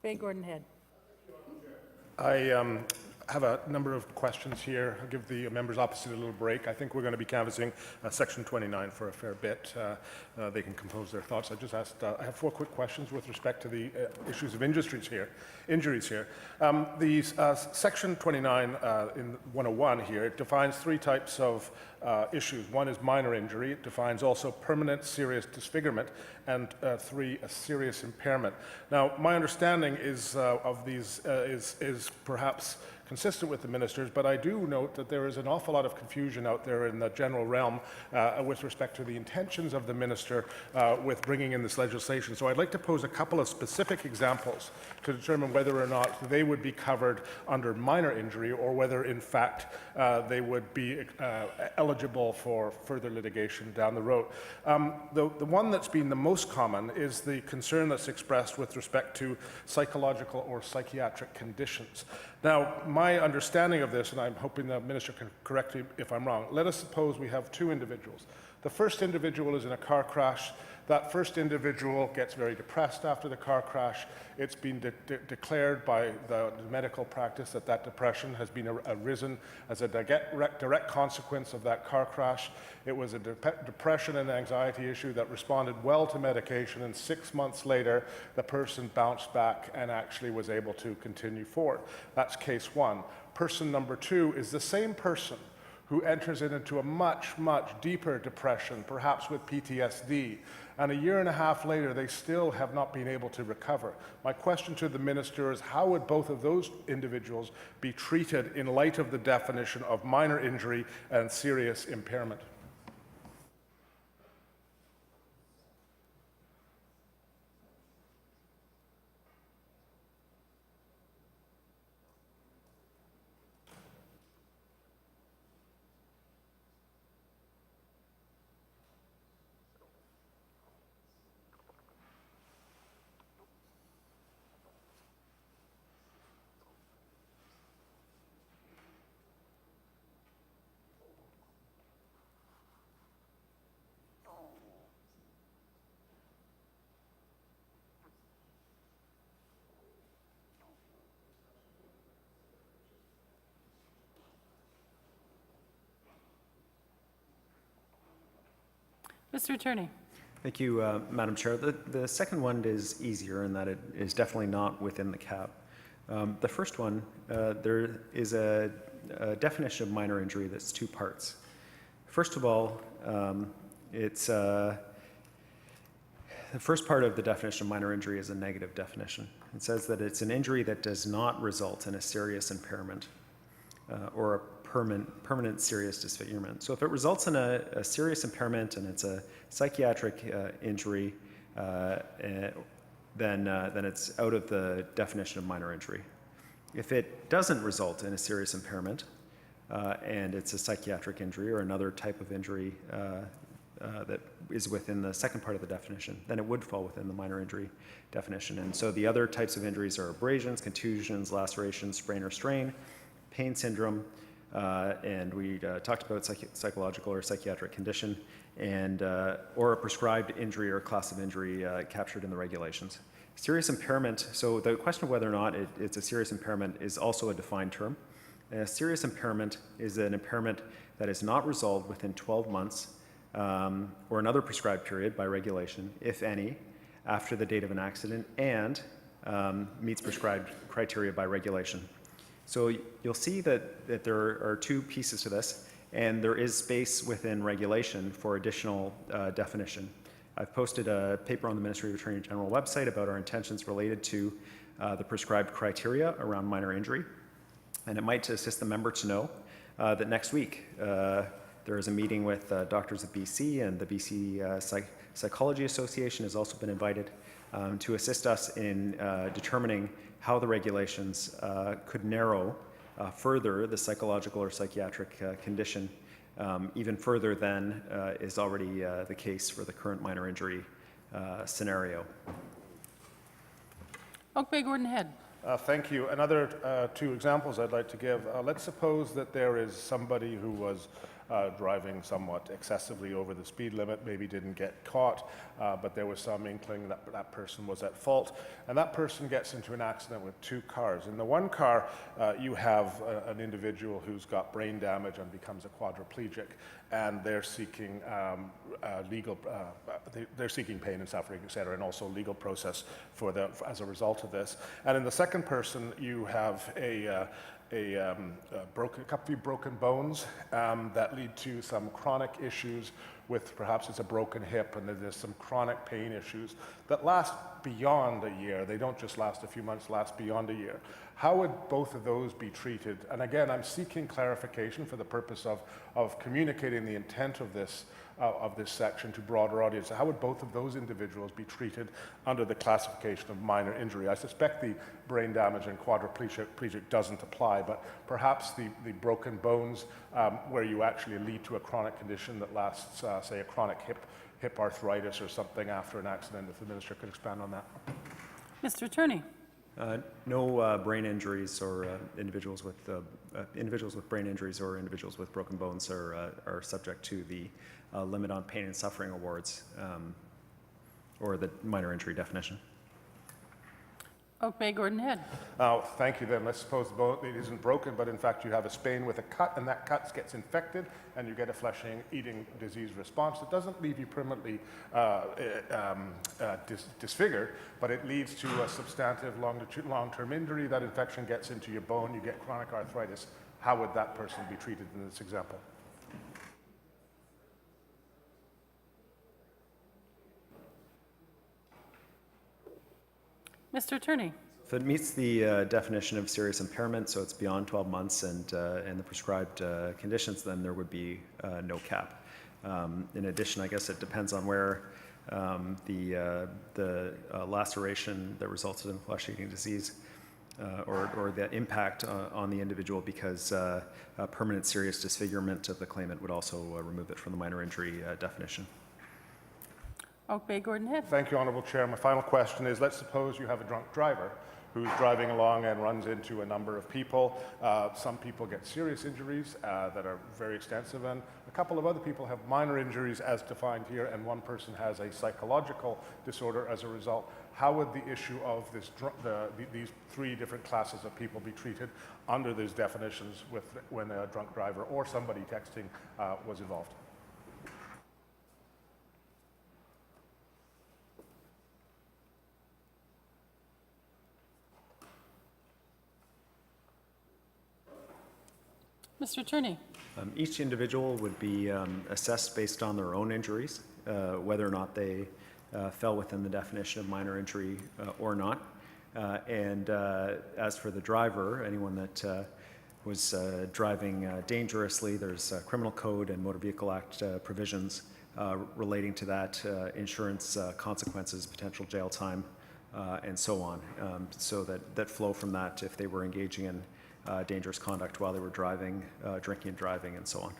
Bay Gordon Head. I have a number of questions here. I'll give the members opposite a little break. I think we're going to be canvassing Section 29 for a fair bit. They can compose their thoughts. I just asked, I have 4 quick questions with respect to the issues of injuries here. Section 29 in 101 here, it defines 3 types of issues. 1 is minor injury. It defines also permanent serious disfigurement, and 3, a serious impairment. Now, my understanding is of these is perhaps consistent with the ministers, but I do note that there is an awful lot of confusion out there in the general realm with respect to the intentions of the minister with bringing in this legislation. So I'd like to pose a couple of specific examples to determine whether or not they would be covered under minor injury or whether, in fact, they would be eligible for further litigation down the road. The one that's been the most common is the concern that's expressed with respect to psychological or psychiatric conditions. Now, my understanding of this, and I'm hoping the minister can correct me if I'm wrong, let us suppose we have 2 individuals. The first individual is in a car crash. That first individual gets very depressed after the car crash. It's been declared by the medical practice that that depression has been arisen as a direct consequence of that car crash. It was a depression and anxiety issue that responded well to medication, and 6 months later, the person bounced back and actually was able to continue forward. That's case 1. Person number 2 is the same person who enters into a much, much deeper depression, perhaps with PTSD. And a year and a half later, they still have not been able to recover. My question to the minister is, how would both of those individuals be treated in light of the definition of minor injury and serious impairment? Mr. Attorney. Thank you, Madam Chair. The second one is easier in that it is definitely not within the cap. The first one, there is a definition of minor injury that's 2 parts. First of all, it's the first part of the definition of minor injury is a negative definition. It says that it's an injury that does not result in a serious impairment or a permanent serious disfigurement. So if it results in a serious impairment and it's a psychiatric injury, then it's out of the definition of minor injury. If it doesn't result in a serious impairment and it's a psychiatric injury or another type of injury that is within the second part of the definition, then it would fall within the minor injury definition. And so the other types of injuries are abrasions, contusions, lacerations, sprain or strain, pain syndrome, and we talked about psychological or psychiatric condition, and or a prescribed injury or class of injury captured in the regulations. Serious impairment, so the question of whether or not it's a serious impairment is also a defined term. A serious impairment is an impairment that is not resolved within 12 months or another prescribed period by regulation, if any, after the date of an accident and meets prescribed criteria by regulation. So you'll see that there are 2 pieces to this, and there is space within regulation for additional definition. I've posted a paper on the Ministry of Attorney General website about our intentions related to the prescribed criteria around minor injury. And it might assist the member to know that next week there is a meeting with Doctors of BC, and the BC Psychology Association has also been invited to assist us in determining how the regulations could narrow further the psychological or psychiatric condition even further than is already the case for the current minor injury scenario. Oak Bay Gordon Head. Thank you. Another 2 examples I'd like to give. Let's suppose that there is somebody who was driving somewhat excessively over the speed limit, maybe didn't get caught, but there was some inkling that that person was at fault. And that person gets into an accident with two cars. In the one car, you have an individual who's got brain damage and becomes a quadriplegic, and they're seeking they're seeking pain and suffering, et cetera, and also legal process as a result of this. And in the second person, you have a couple of broken bones that lead to some chronic issues with perhaps it's a broken hip, and there's some chronic pain issues that last beyond a year. They don't just last a few months, last beyond a year. How would both of those be treated? And again, I'm seeking clarification for the purpose of communicating the intent of this section to broader audience. How would both of those individuals be treated under the classification of minor injury? I suspect the brain damage and quadriplegic doesn't apply, but perhaps the broken bones, where you actually lead to a chronic condition that lasts, say, a chronic hip arthritis or something after an accident, if the minister could expand on that. Mr. Attorney. No brain injuries or individuals with brain injuries or individuals with broken bones are subject to the limit on pain and suffering awards or the minor injury definition. Oak Bay Gordon Head. Now, thank you then. Let's suppose the bone it isn't broken, but in fact you have a spine with a cut, and that cut gets infected, and you get a flesh-eating disease response. It doesn't leave you permanently disfigured, but it leads to a substantive long-term injury. That infection gets into your bone, you get chronic arthritis. How would that person be treated in this example? Mr. Attorney. If it meets the definition of serious impairment, so it's beyond 12 months and the prescribed conditions, then there would be no cap. In addition, I guess it depends on where the laceration that resulted in flesh-eating disease or the impact on the individual, because permanent serious disfigurement of the claimant would also remove it from the minor injury definition. Oak Bay Gordon Head. Thank you, Honourable Chair. My final question is, let's suppose you have a drunk driver who's driving along and runs into a number of people. Some people get serious injuries that are very extensive, and a couple of other people have minor injuries as defined here, and one person has a psychological disorder as a result. How would the issue of these three different classes of people be treated under these definitions when a drunk driver or somebody texting was involved? Mr. Attorney. Each individual would be assessed based on their own injuries, whether or not they fell within the definition of minor injury or not. And as for the driver, anyone that was driving dangerously, there's Criminal Code and Motor Vehicle Act provisions relating to that, insurance consequences, potential jail time, and so on. So that flow from that if they were engaging in dangerous conduct while they were driving, drinking and driving, and so on.